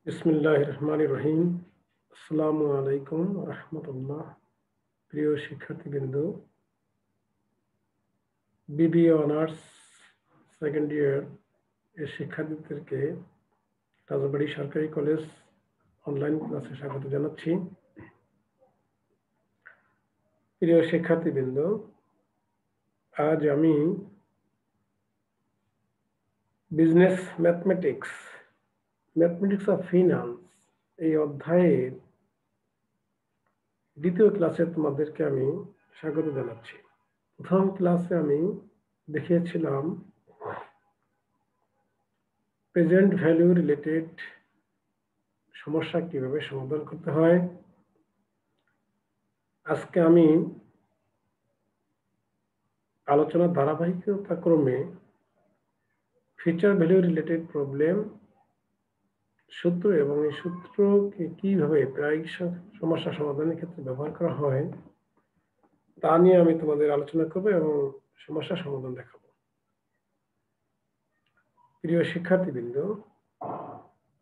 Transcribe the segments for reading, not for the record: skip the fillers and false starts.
বিসমিল্লাহির রহমানির রহিম। আসসালামু আলাইকুম রাহমাতুল্লাহ। প্রিয় শিক্ষার্থীবৃন্দ, বিবিএ অনার্স সেকেন্ড ইয়ার এর শিক্ষার্থীদেরকে রাজবাড়ী সরকারি কলেজ অনলাইন ক্লাসে স্বাগত জানাচ্ছি। প্রিয় শিক্ষার্থীবৃন্দ, আজ আমি বিজনেস ম্যাথমেটিক্স অফ ফিনান্স এই অধ্যায়ের দ্বিতীয় ক্লাসে তোমাদেরকে আমি স্বাগত জানাচ্ছি। প্রথম ক্লাসে আমি দেখিয়েছিলাম প্রেজেন্ট ভ্যালু রিলেটেড সমস্যা কিভাবে সমাধান করতে হয়। আজকে আমি আলোচনার ধারাবাহিকতা ক্রমে ফিউচার ভ্যালু রিলেটেড প্রবলেম সূত্র এবং এই সূত্রকে কিভাবে প্রায়িক সমস্যা সমাধানের ক্ষেত্রে ব্যবহার করা হয় তা নিয়ে আমি তোমাদের আলোচনা করব এবং সমস্যা সমাধান দেখাবো। প্রিয় শিক্ষার্থীবৃন্দ,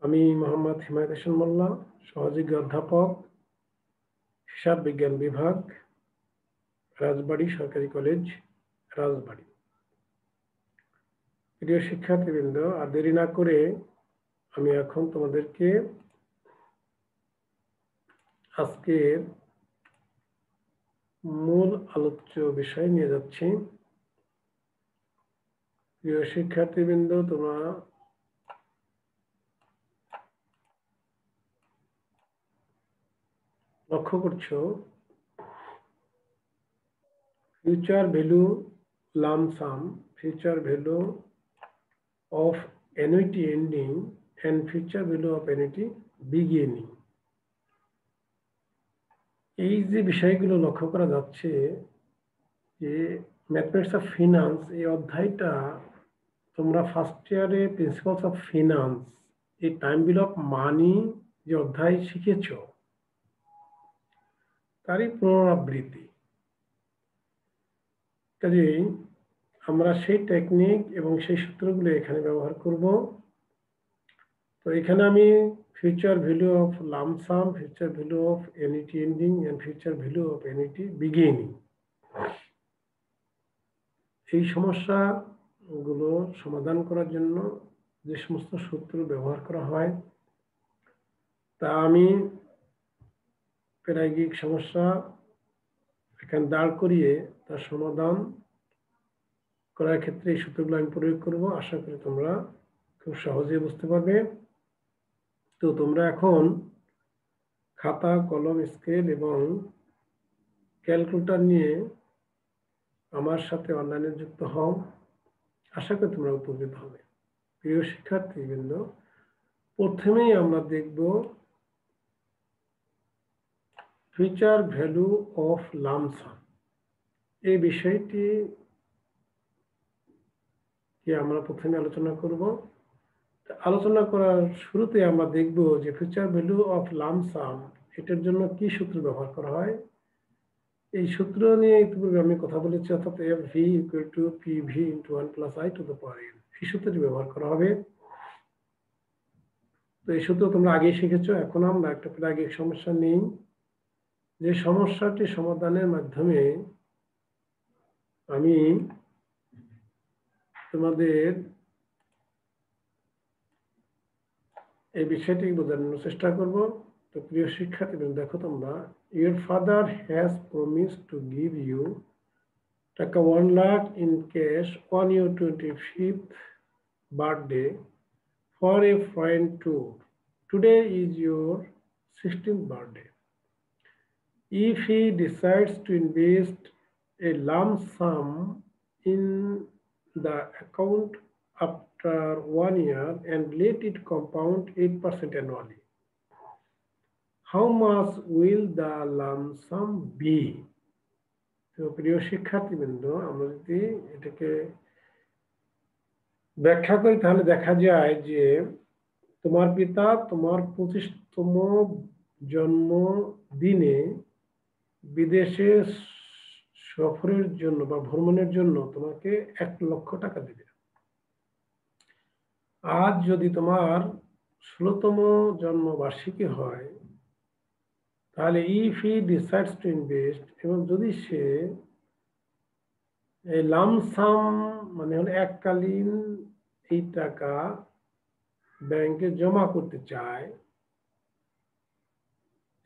আমি মোহাম্মদ হিমায়ত হোসেন মোল্লা, সহযোগী অধ্যাপক, হিসাব বিজ্ঞান বিভাগ, রাজবাড়ী সরকারি কলেজ, রাজবাড়ী। প্রিয় শিক্ষার্থীবৃন্দ, আর দেরি না করে আমি এখন তোমাদেরকে আজকের মূল আলোচ্য বিষয় নিয়ে যাচ্ছি। প্রিয় শিক্ষার্থীবৃন্দ, তোমরা লক্ষ্য করছো future value lump sum, future value of annuity ending and future value of annuity beginning। এই যে বিষয়গুলো লক্ষ্য করা যাচ্ছে যে ম্যাথমেটিক্স অফ ফিনান্স এই অধ্যায়টা তোমরা ফার্স্ট ইয়ারে প্রিন্সিপালস অফ ফিনান্স এই টাইম বিল অফ মানি যে অধ্যায় শিখেছ তারই পুনরাবৃত্তি। কাজেই আমরা সেই টেকনিক এবং সেই সূত্রগুলো এখানে ব্যবহার করব। তো এখানে আমি future value of lump sum, future value of annuity ending and future value of annuity beginning এই সমস্যাগুলো সমাধান করার জন্য যে সমস্ত সূত্র ব্যবহার করা হয় তা আমি প্রায়োগিক সমস্যা এখানে দাঁড় করিয়ে তার সমাধান করার ক্ষেত্রে এই সূত্রগুলো আমি প্রয়োগ করব। আশা করি তোমরা খুব সহজেই বুঝতে পারবে। তো তোমরা এখন খাতা, কলম, স্কেল এবং ক্যালকুলেটর নিয়ে আমার সাথে অনলাইনে যুক্ত হও। আশা করি তোমরা উপকৃত হবে। প্রিয় শিক্ষার্থীবৃন্দ, প্রথমেই আমরা দেখব ফিউচার ভ্যালু অফ লাম্প সাম। এই বিষয়টি কি আমরা প্রথমে আলোচনা করব। আলোচনা করার শুরুতে আমরা দেখব যে ফিউচার ভ্যালু অফ লাম্প সাম এটার জন্য কি সূত্র ব্যবহার করা হয়। এই সূত্র নিয়ে ইতিপূর্বে আমি কথা বলেছি, অর্থাৎ F V equal to P V into 1 plus i to the power N, এই সূত্রটি ব্যবহার করা হবে। তো এই সূত্র তোমরা আগেই শিখেছো। এখন আমরা একটা প্রায়োগিক সমস্যা নিই, যে সমস্যাটি সমাধানের মাধ্যমে আমি তোমাদের এই বিষয়টি বোঝানোর চেষ্টা করব। তো প্রিয় শিক্ষার্থীবৃন্দ, দেখো তোমরা, your father has promised to give you টাকা 1 lakh in cash on your 25th birthday for a foreign tour. Today is your 16th birthday. If he decides to invest a lump sum in the account after 1 year and let it compound 8% annually, how much will the lump sum be? তো প্রিয় শিক্ষার্থীবৃন্দ, আমরা যদি এটাকে ব্যাখ্যা করি তাহলে দেখা যায় যে তোমার পিতা তোমার 25তম জন্মদিনে বিদেশে সফরের জন্য বা ভ্রমণের জন্য তোমাকে 1 লক্ষ টাকা দেবে। আজ যদি তোমার 16তম জন্মবার্ষিকী হয়, তাহলে if he decides to invest, এবং যদি সে এই লামসাম মানে হলো এককালীন এই টাকা ব্যাংকে জমা করতে চায়,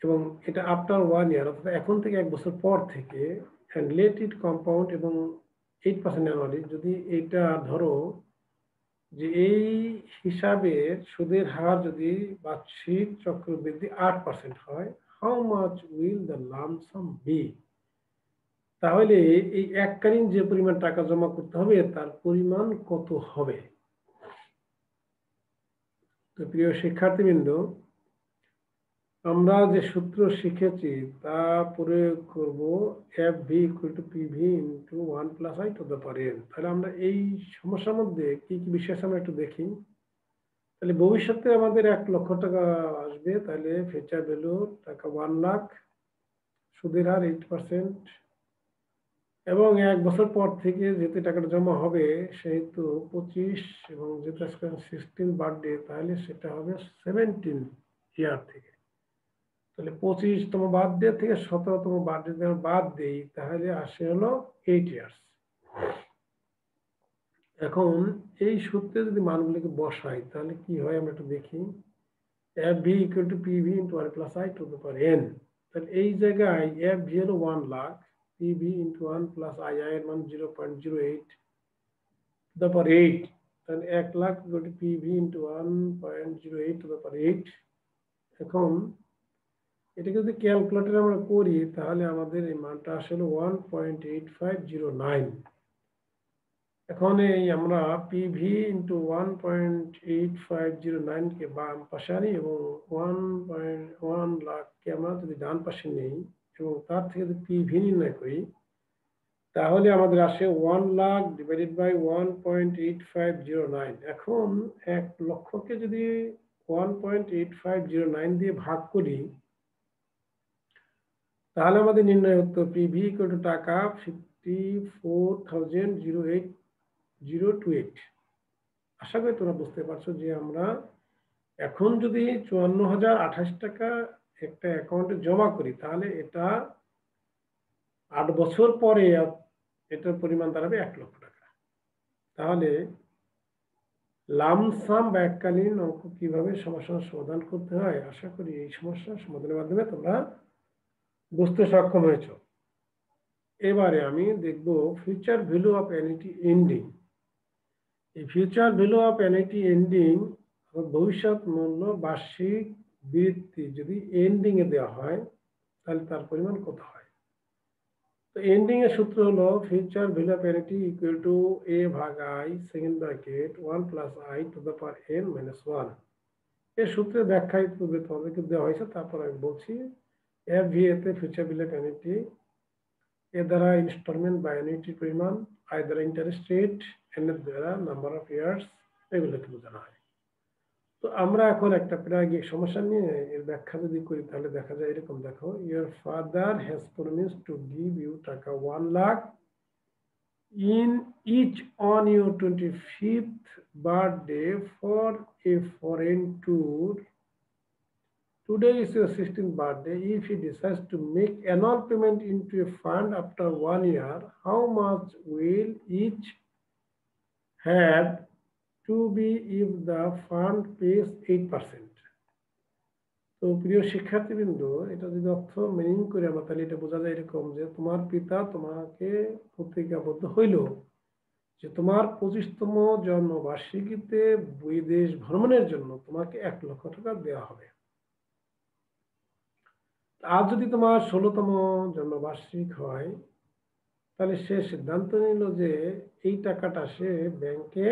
এবং এটা আফটার 1 ইয়ার, অর্থাৎ এখন থেকে 1 বছর পর থেকে, অ্যান্ড লেট ইট কম্পাউন্ড, এবং 8% অ্যানুয়ালি, যদি এটা ধরো যে এই হিসাবের সুদের হার যদি বার্ষিক চক্রবৃদ্ধি 8% হয়, how much will the lump sum be, তাহলে এই এককালীন যে পরিমাণ টাকা জমা করতে হবে তার পরিমাণ কত হবে। তো প্রিয় শিক্ষার্থীবৃন্দ, আমরা যে সূত্র শিখেছি তা প্রয়োগ করব F V equal to P V into 1 + i two the power n। তাহলে আমরা এই সমস্যার মধ্যে কি কি বিষয় আছে আমরা একটু দেখি। তাহলে ভবিষ্যতে আমাদের 1 লক্ষ টাকা আসবে, তাহলে ফিউচার ভ্যালু টাকা 1 লাখ, সুদের হার 8%, এবং 1 বছর পর থেকে যেহেতু টাকাটা জমা হবে সেহেতু 25, এবং যেহেতু 16 বার্থডে, তাহলে সেটা হবে 17 ইয়ার থেকে। তাহলে 25তম বার্থডে থেকে 17তম বার্থডে বাদ দেই, তাহলে আসে হলো 8 ইয়ার্স। এখন এই সূত্রে যদি মানগুলিকে বসাই তাহলে কি হয় আমরা একটু দেখি। F V equal to P V into 1 + i two the power n। তাহলে এই জায়গায় এফ ভি হলো 1 lakh, P V into 1 + i, এর মান 0.08 টু দ্য পাওয়ার 8। তাহলে 1 lakh equal to P V into 1.08 two the পাওয়ার 8। এখন এটাকে যদি ক্যালকুলেটরে আমরা করি তাহলে আমাদের এই মানটা আসলে 1.8509। এখন এই আমরা পিভি ইন্টু 1.8509 কে বাম পাশে আনি, এবং 1.1 লাখকে আমরা যদি ডান পাশে নেই এবং তার থেকে যদি পিভি নির্ণয় করি, তাহলে আমাদের আসে 1 লাখ ডিভাইডেড বাই 1.8509। এখন 1 লক্ষকে যদি 1.8509 দিয়ে ভাগ করি, তাহলে আমাদের নির্ণয় হতো পিভি ইকুয়াল টু টাকা 54,008,028। আশা করি তোমরা বুঝতে পারছো যে আমরা এখন যদি 54,028 টাকা একটা অ্যাকাউন্টে জমা করি, তাহলে এটা 8 বছর পরে এটার পরিমাণ দাঁড়াবে 1 লক্ষ টাকা। তাহলে লামসাম বা এককালীন অঙ্ক কিভাবে সমস্যার সমাধান করতে হয়, আশা করি এই সমস্যার সমাধানের মাধ্যমে তোমরা বুঝতে সক্ষম হয়েছ। এবারে আমি দেখব future value of annuity ending. এই future value of annuity ending, ভবিষ্যৎ মূল্য বার্ষিক বৃত্তি যদি এন্ডিং এ দেওয়া হয় তাহলে তার পরিমাণ কত হয়। তো এন্ডিং এর সূত্র হলো future value of annuity equal to a ভাগ i second bracket 1 + i two the power n - 1। এর সূত্রের ব্যাখ্যায় পূর্বে তোমাদেরকে দেওয়া হয়েছে, তারপর আমি বলছি। এফ ভি এতে ফিউচার ভ্যালু অফ অ্যানুইটি, এ দ্বারা ইনস্টলমেন্ট বা অ্যানুইটির পরিমাণ, আই দ্বারা ইন্টারেস্ট রেট, এন এর দ্বারা নাম্বার অফ ইয়ার্স, এগুলোকে বোঝানো হয়। তো আমরা এখন একটা প্রায়োগিক সমস্যা নিয়ে এর ব্যাখ্যা যদি করি তাহলে দেখা যায় এরকম। দেখো, your father has promised to give you টাকা 1 lakh in each on your 25th birthday for a foreign tour. Today is your 16th birthday. If he decides to make annual payment into a fund after 1 year, how much will each have to be if the fund pays 8%? তো প্রিয় শিক্ষার্থীবৃন্দ, এটা যদি অর্থ meaning করে আমরা তাহলে এটা বোঝা যায় এরকম যে তোমার পিতা তোমাকে প্রতিজ্ঞাবদ্ধ হইল যে তোমার 25তম জন্মবার্ষিকীতে বিদেশ ভ্রমণের জন্য তোমাকে 1 লক্ষ টাকা দেওয়া হবে। আর যদি তোমার 16তম জন্মবার্ষিক হয়, তাহলে সে সিদ্ধান্ত নিল যে এই টাকাটা সে ব্যাংকে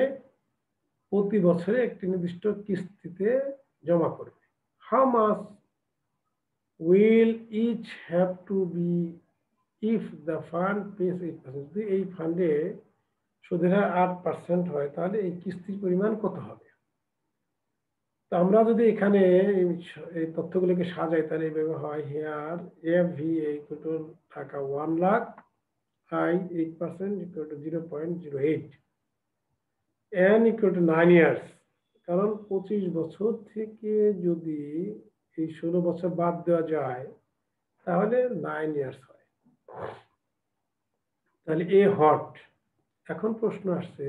প্রতি বছরে একটি নির্দিষ্ট কিস্তিতে জমা করবে। How much will each have to be if the fund pays 8%? যদি এই ফান্ডে সুদের হার 8% হয় তাহলে এই কিস্তির পরিমাণ কত হবে। তো আমরা যদি এখানে এই তথ্যগুলোকে সাজাই তাহলে এইভাবে হয়। Here F V equal to টাকা 1 lakh, I 8% equal to 0.08, n equal to 9 years, কারণ 25 বছর থেকে যদি এই 16 বছর বাদ দেওয়া যায় তাহলে 9 ইয়ার্স হয়। তাহলে এ হট। এখন প্রশ্ন আসছে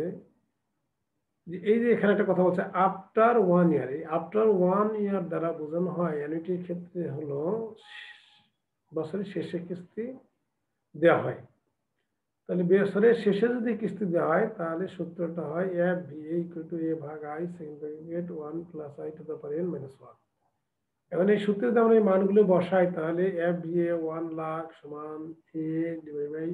যে এই যে এখানে একটা কথা বলছে আফটার 1 ইয়ার, এই আফটার 1 ইয়ার দ্বারা বোঝানো হয় অ্যানুইটির ক্ষেত্রে হলো বছরের শেষে কিস্তি দেওয়া হয়। তাহলে বছরের শেষে যদি কিস্তি দেওয়া হয় তাহলে সূত্রটা হয় F V equal to A ভাগ I second bracket 1 plus i to the power n minus 1। এখন এই সূত্রে যদি আমরা এই মানগুলো বসাই তাহলে এফ ভি এ 1 লাখ সমান এ ডিভাইড বাই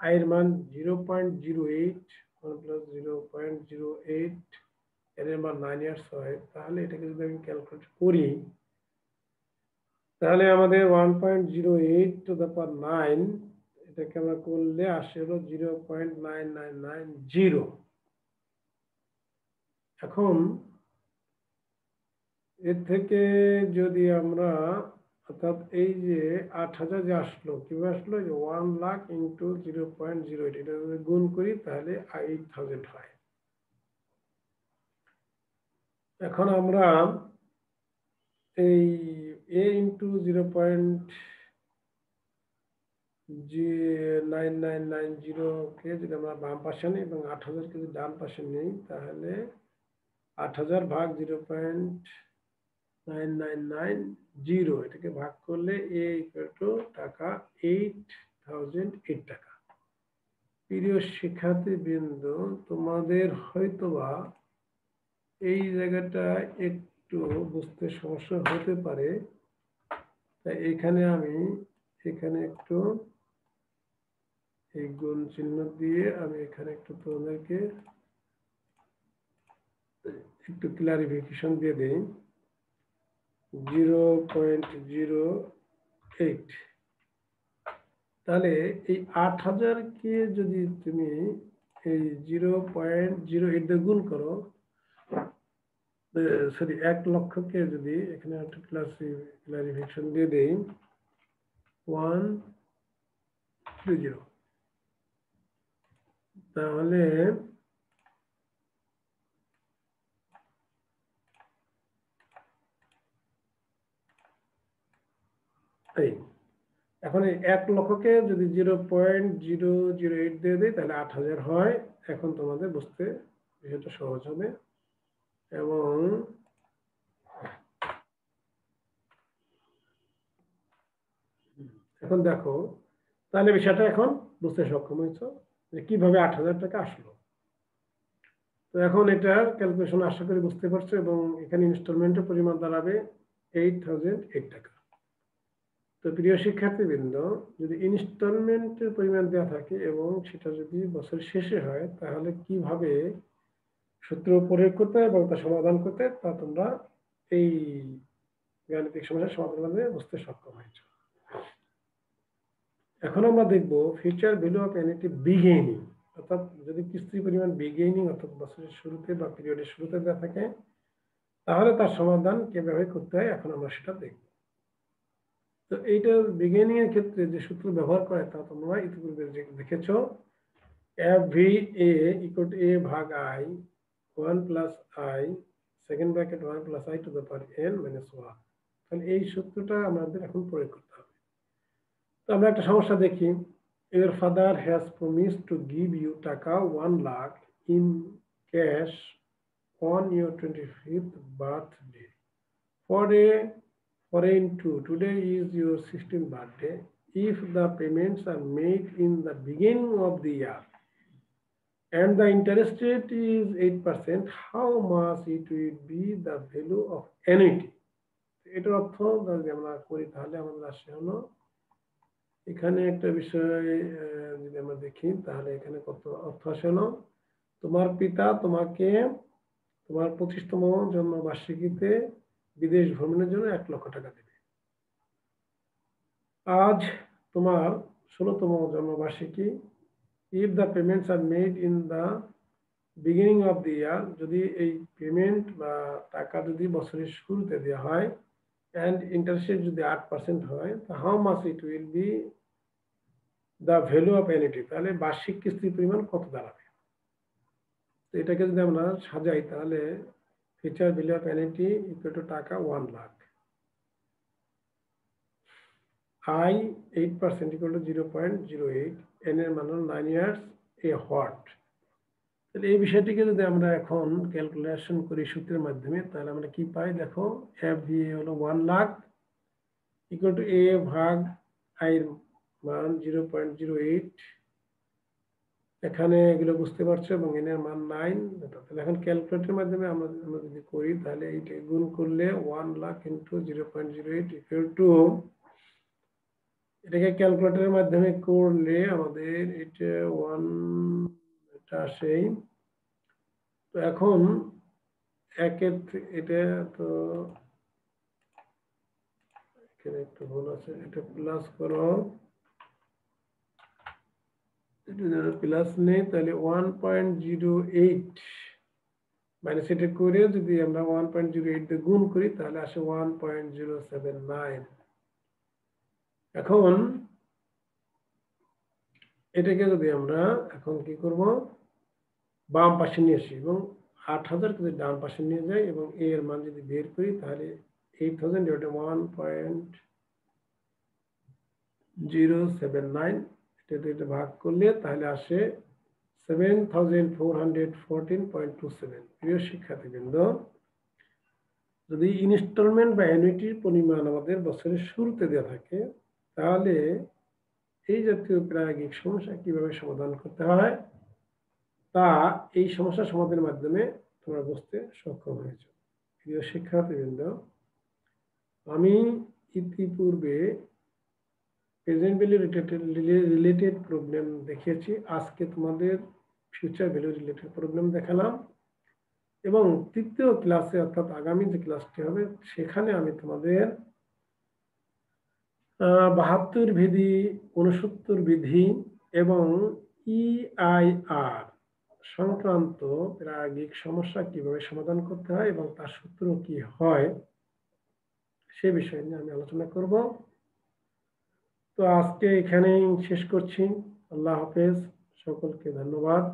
আই এর মান 0.08 1 প্লাস 0.08 এর মান 9 ইয়ার্স হয়। তাহলে এটাকে যদি আমি ক্যালকুলেট করি তাহলে আমাদের 1.08 টু দ্য পাওয়ার 9 এটাকে আমরা করলে আসে হলো 0.9990। এখন এর থেকে যদি আমরা অর্থাৎ এই যে 8,000 যে আসলো কিভাবে আসলো, যে 1 লাখ ইন্টু 0.08 এটা যদি গুণ করি তাহলে 8,000 হয়। এখন আমরা এই এ ইন্টু 0.9990 কে যদি আমরা বাম পাশে নিই এবং 8,000 কে যদি ডান পাশে নিই তাহলে 8,000 ভাগ 0.9990 এটাকে ভাগ করলে এ ইকুয়াল টু টাকা 8,008 টাকা। প্রিয় শিক্ষার্থী বৃন্দ, তোমাদের হয়তোবা এই জায়গাটা একটু বুঝতে সমস্যা হতে পারে, তাই এখানে আমি একটু এই গুণ চিহ্ন দিয়ে আমি এখানে একটু তোমাদেরকে একটু ক্লারিফিকেশন দিয়ে দেই। 0.08 তাহলে এই 8,000 কে যদি তুমি এই 0.08 দিয়ে গুণ করো, সরি 1 লক্ষকে যদি এখানে একটা ক্লারিফিকেশন দিয়ে দেই 130, তাহলে এই এখন এই 1 লক্ষকে যদি 0.008 দিয়ে দেয় তাহলে 8,000 হয়। এখন তোমাদের বুঝতে বিষয়টা সহজ হবে। এবং এখন দেখো তাহলে বিষয়টা এখন বুঝতে সক্ষম হয়েছ যে কিভাবে 8,000 টাকা আসলো। তো এখন এটার ক্যালকুলেশন আশা করি বুঝতে পারছো এবং এখানে ইনস্টলমেন্টের পরিমাণ দাঁড়াবে 8,008 টাকা। তো প্রিয় শিক্ষার্থীবৃন্দ, যদি ইনস্টলমেন্টের পরিমাণ দেওয়া থাকে এবং সেটা যদি বছরের শেষে হয় তাহলে কিভাবে সূত্র প্রয়োগ করতে হয় এবং তা সমাধান করতে তা তোমরা এই গাণিতিক সমস্যার সমাধান করে বুঝতে সক্ষম হয়েছে। এখন আমরা দেখব future value of annuity beginning, অর্থাৎ যদি কিস্তির পরিমাণ বিগিনিং অর্থাৎ বছরের শুরুতে বা পিরিয়ডের শুরুতে দেওয়া থাকে তাহলে তার সমাধান কিভাবে করতে হয় এখন আমরা সেটা দেখব। তো এইটা বিগিনিং এর ক্ষেত্রে যে সূত্র ব্যবহার করে তা তোমরা ইতিপূর্বে দেখেছো, F V A equal to A ভাগ i 1 plus i second bracket 1 plus i to the power n minus 1। তাহলে এই সূত্রটা আমাদের এখন প্রয়োগ করতে হবে। তো আমরা একটা সমস্যা দেখি। Your father has promised to give you টাকা 1 lakh in cash on your 25th birthday. For into today is your 16th birthday. If the payments are made in the beginning of the year and the interest rate is 8%, how much it will be the value of annuity? এটার অর্থ যদি আমরা করি তাহলে আমাদের আসে হলো, এখানে একটা বিষয় যদি আমরা দেখি তাহলে এখানে কত অর্থ আসে হলো, তোমার পিতা তোমাকে তোমার 25তম জন্মবার্ষিকীতে বিদেশ ভ্রমণের জন্য 1 লক্ষ টাকা দেবে। আজ তোমার 16তম জন্মবার্ষিকী। If the payments are made in the beginning of the year, যদি এই পেমেন্ট বা টাকা যদি বছরের শুরুতে দেওয়া হয় and interest rate যদি 8% হয়, how much it will be the value of annuity? তাহলে বার্ষিক কিস্তির পরিমাণ কত দাঁড়াবে? তো এটাকে যদি আমরা সাজাই তাহলে future value of annuity equal to টাকা 1 lakh. I 8% equal to 0.08, n এর মান 9 years, a what? তাহলে এই বিষয়টিকে যদি আমরা এখন ক্যালকুলেশন করি সূত্রের মাধ্যমে, তাহলে আমরা কি পাই দেখো, এফ ভি হলো 1 লাখ ইকুয়াল টু এ ভাগ আই এর মান 0.08, এখানে এগুলো বুঝতে পারছো, এবং এন এর মান 9। তাহলে এখন ক্যালকুলেটরের মাধ্যমে আমরা যদি করি, তাহলে এইটা গুণ করলে 1 লাখ ইন্টু 0.08 ইকুয়াল টু, এটাকে ক্যালকুলেটরের মাধ্যমে করলে আমাদের এটা এটা আসে। তো এখন একের এটা তো এখানে একটু ভুল আছে, এটা প্লাস করো, প্লাস নেই, তাহলে 1.08 মাইনাস এটা করে যদি আমরা 1.08 দিয়ে গুণ করি, তাহলে আসে 1.079। এখন এটাকে যদি আমরা এখন কি করব, বাম পাশে নিয়ে আসি এবং 8,000 যদি ডান পাশে নিয়ে যাই এবং এর মান যদি বের করি, তাহলে 8,000 ডিভাইডেড 1.079 এটা ভাগ করলে তাহলে আসে 7,414.27। প্রিয় শিক্ষার্থীবৃন্দ, যদি ইনস্টলমেন্ট বা অ্যানুইটির পরিমাণ আমাদের বছরের শুরুতে দেওয়া থাকে, তাহলে এই জাতীয় প্রায়োগিক সমস্যা কিভাবে সমাধান করতে হয় তা এই সমস্যা সমাধানের মাধ্যমে তোমরা বুঝতে সক্ষম হয়েছ। প্রিয় শিক্ষার্থীবৃন্দ, আমি ইতিপূর্বে প্রেজেন্ট ভ্যালু রিলেটেড প্রবলেম দেখিয়েছি। আজকে তোমাদের ফিউচার ভ্যালু রিলেটেড প্রবলেম দেখালাম, এবং তৃতীয় ক্লাসে অর্থাৎ আগামী যে ক্লাসটি হবে সেখানে আমি তোমাদের 72 বিধি, 69 বিধি এবং EIR সংক্রান্ত প্রায়োগিক সমস্যা কিভাবে সমাধান করতে হয় এবং তার সূত্র কি হয় সে বিষয় নিয়ে আমি আলোচনা করব। তো আজকে এখানেই শেষ করছি। আল্লাহ হাফেজ, সকলকে ধন্যবাদ।